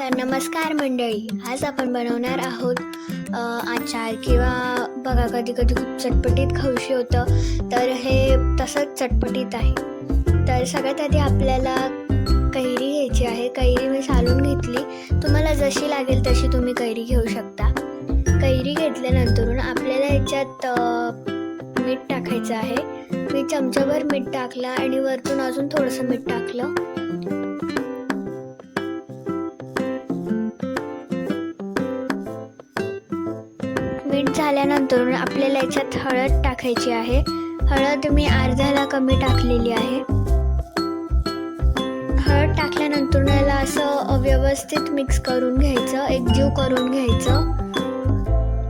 तर नमस्कार मंडळी, आज आपण बनवणार आहोत आचार किंवा बघा कधी कधी खूप चटपटीत खाऊशी होतं, तर हे तसंच चटपटीत आहे. तर सगळ्यात आधी आपल्याला कैरी घ्यायची आहे. कैरी मी सालून घेतली. तुम्हाला जशी लागेल तशी तुम्ही कैरी घेऊ शकता. कैरी घेतल्यानंतर आपल्याला याच्यात मीठ टाकायचं आहे. मी चमचाभर मीठ टाकलं आणि वरतून अजून थोडंसं मीठ टाकलं. मीठ झाल्यानंतर आपल्याला याच्यात हळद टाकायची आहे. हळद मी अर्ध्याला कमी टाकलेली आहे. हळद टाकल्यानंतर याला असं व्यवस्थित मिक्स करून घ्यायचं, एकजीव करून घ्यायचं.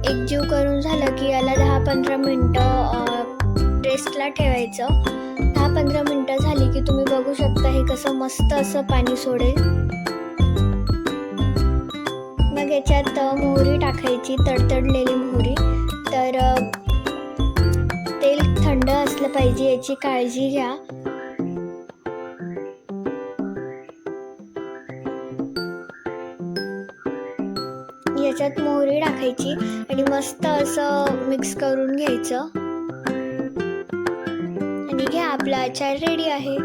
एकजीव करून झालं की याला 10-15 मिनटं रेस्टला ठेवायचं. 10-15 मिनटं झाली की तुम्ही बघू शकता हे कसं मस्त असं पाणी सोडेल. मग याच्यात मोहरी टाकायची, तडतडलेली मोहरी. तर तेल थंड असलं पाहिजे याची काळजी घ्या. याच्यात मोहरी टाकायची आणि मस्त असं मिक्स करून घ्यायचं आणि घ्या, आपला आचार रेडी आहे.